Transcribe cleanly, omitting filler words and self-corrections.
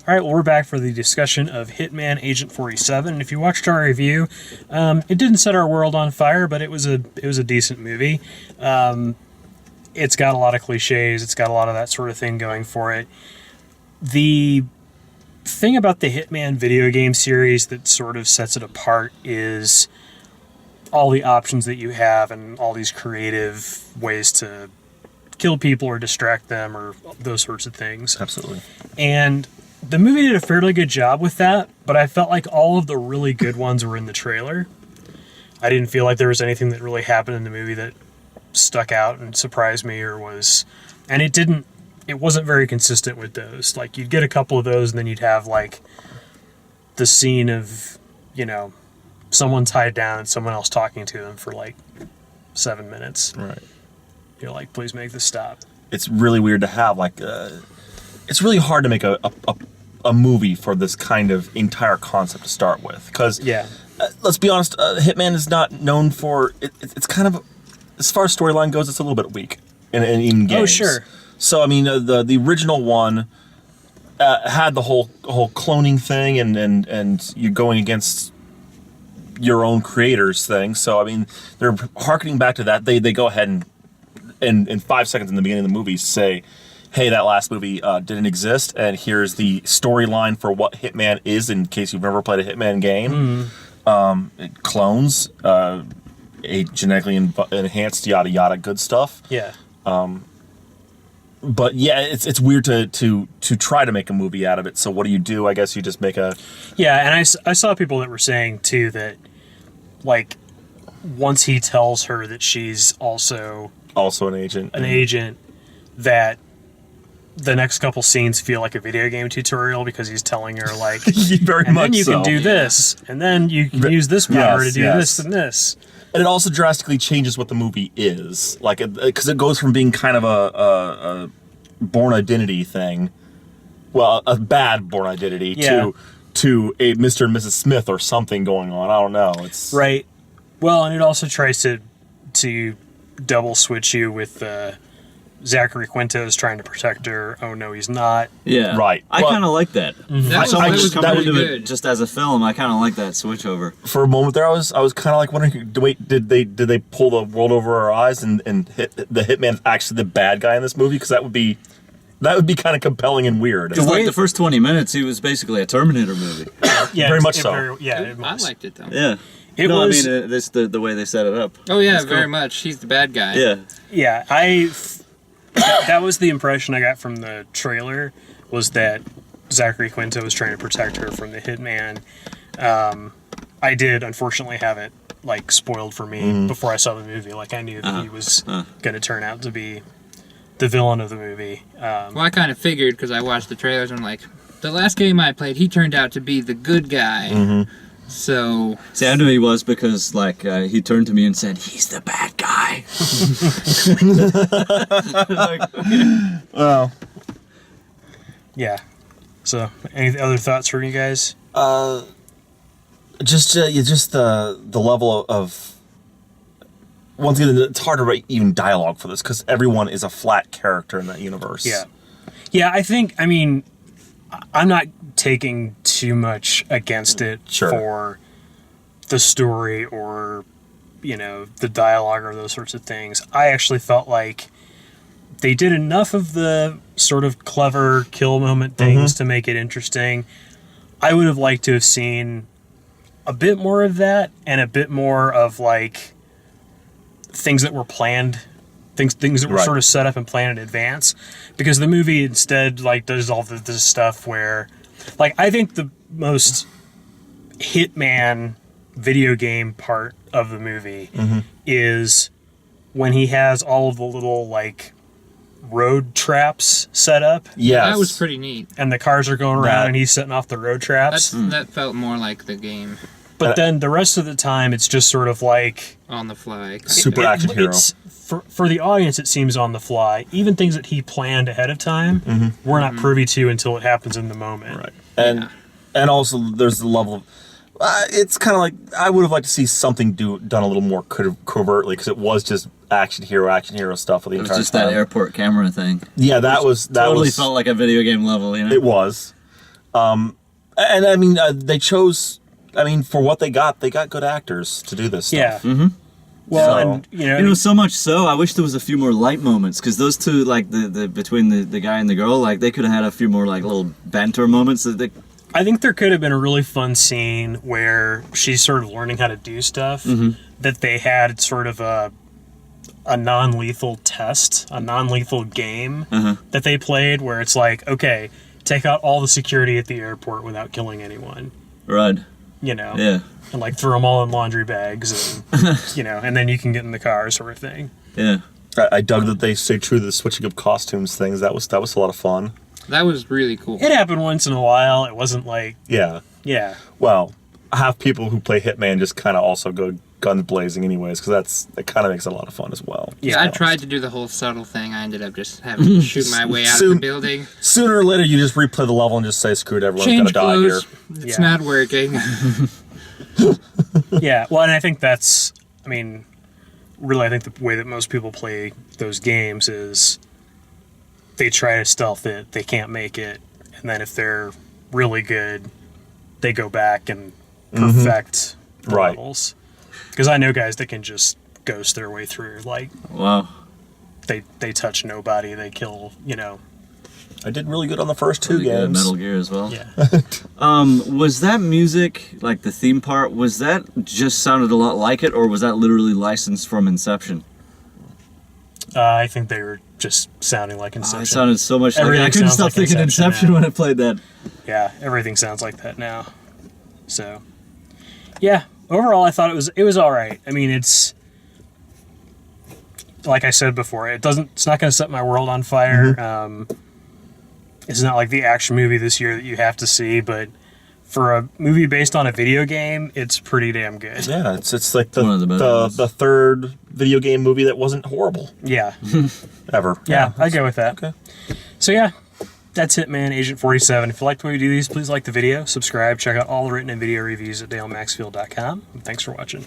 All right, well, we're back for the discussion of Hitman Agent 47. And if you watched our review, it didn't set our world on fire, but it was a decent movie. It's got a lot of cliches. It's got a lot of that sort of thing going for it. The thing about the Hitman video game series that sort of sets it apart is all the options that you have and all these creative ways to kill people or distract them or those sorts of things. Absolutely. And the movie did a fairly good job with that, but I felt like all of the really good ones were in the trailer. I didn't feel like there was anything that really happened in the movie that stuck out and surprised me or was... And it wasn't very consistent with those. Like, you'd get a couple of those and then you'd have, like, the scene of, someone tied down and someone else talking to them for, like, 7 minutes. Right. You're like, please make this stop. It's really weird to have, like... it's really hard to make a movie for this kind of entire concept to start with. Because, let's be honest, Hitman is not known for... It's kind of... As far as storyline goes, it's a little bit weak in games. Oh, sure. So, I mean, the original one had the whole cloning thing and you're going against your own creators thing. So, I mean, they're hearkening back to that. They go ahead and in 5 seconds in the beginning of the movie say, hey, that last movie didn't exist, and here's the storyline for what Hitman is in case you've never played a Hitman game. It clones, a genetically enhanced yada yada good stuff. Yeah. But yeah, it's weird to try to make a movie out of it. So what do? I guess you just make a... Yeah, and I saw people that were saying, too, that, like, once he tells her that she's also an agent. That the next couple scenes feel like a video game tutorial because he's telling her, like, Very and much then you so. can do this, and then you can use this power to do this and this. And it also drastically changes what the movie is. Like, because it goes from being kind of a Born Identity thing, well, a bad Born Identity, to a Mr. and Mrs. Smith or something going on. I don't know. It's right. Well, and it also tries to double switch you with Zachary Quinto's trying to protect her. Oh no, he's not. Yeah, right. I kind of like that. That was Coming into good. it just as a film, I kind of like that switch over. For a moment there, I was kind of like wondering, wait, did they pull the world over our eyes and hit the Hitman's actually the bad guy in this movie? Because that would be kind of compelling and weird. Because like the first 20 minutes, he was basically a Terminator movie. Yeah, very much so. It I was. liked it though. Yeah. It no, was. I mean, this the way they set it up. Oh yeah, It's very cool. much. He's the bad guy. Yeah. Yeah, that was the impression I got from the trailer, was that Zachary Quinto was trying to protect her from the Hitman. I did, unfortunately, have it, like, spoiled for me before I saw the movie. Like, I knew that he was going to turn out to be the villain of the movie. Well, I kind of figured, because I watched the trailers, and I'm like, the last game I played, he turned out to be the good guy. So... See, I knew he was because, like, he turned to me and said, he's the bad guy. Well, Yeah. So, any other thoughts from you guys? just the level of once again, it's hard to write even dialogue for this because everyone is a flat character in that universe. Yeah, I mean, I'm not taking too much against it for the story or, the dialogue or those sorts of things. I actually felt like they did enough of the sort of clever kill moment things to make it interesting. I would have liked to have seen a bit more of that and a bit more of, like, things that were planned, things that were sort of set up and planned in advance, because the movie instead, like, does all this stuff where, like, I think the most Hitman video game part of the movie is when he has all of the little, like, road traps set up. Yes. That was pretty neat. And the cars are going around and he's setting off the road traps. That felt more like the game. But then the rest of the time, it's just sort of like... On the fly. Super action hero. For the audience, it seems on the fly. Even things that he planned ahead of time, we're not privy to until it happens in the moment. Right. And also, there's the level of... it's kind of like... I would have liked to see something done a little more covertly, because it was just action hero stuff for the entire time. It was just that airport camera thing. Yeah, that was... Totally felt like a video game level, It was. And I mean, they chose. I mean, for what they got good actors to do this stuff. Yeah. Mm-hmm. Well, So- and you know, So much so, I wish there was a few more light moments, because those two, like the between the guy and the girl, like they could have had a few more like little banter moments. That they, I think there could have been a really fun scene where she's sort of learning how to do stuff. That they had sort of a non-lethal test, a non-lethal game that they played, where it's like, okay, take out all the security at the airport without killing anyone. right? You know, Yeah, and like throw them all in laundry bags, and you know, and then you can get in the car, sort of thing. yeah. I dug that they stayed true to the switching of costumes things. That was a lot of fun. That was really cool. It happened once in a while. It wasn't like, Yeah. yeah, Well, I have people who play Hitman just kind of also go guns blazing anyways, because that kind of makes it a lot of fun as well. Yeah. I tried to do the whole subtle thing. I ended up just having to shoot my way out of the Soon- building. Sooner or later, you just replay the level and just say, "Screwed, everyone's Change gonna die here." clothes. It's Yeah. not working. yeah. Well, and I think that's, I mean, really, I think the way that most people play those games is they try to stealth it, they can't make it, and then if they're really good, they go back and perfect the Right. levels. Because I know guys that can just ghost their way through. Like, Wow. they touch nobody, they kill, you know. I did really good on the first two Really good games. Metal Gear as well. Yeah. Was that music, like the theme part, was that just sounded a lot like it, or was that literally licensed from Inception? I think they were just sounding like Oh, Inception. it sounded so much like Everything I couldn't sounds stop like thinking Inception Inception now. when I played that. Yeah, everything sounds like that now. So, yeah, overall, I thought it was all right. I mean, it's like I said before, it's not going to set my world on fire. It's not like the action movie this year that you have to see, but for a movie based on a video game, it's pretty damn good. Yeah, it's like One of the better ones. the third video game movie that wasn't horrible Yeah, ever. yeah, I go with that. Okay. So yeah, that's Hitman Agent 47. If you like the way we do these, please like the video, subscribe, check out all the written and video reviews at dalemaxfield.com. And thanks for watching.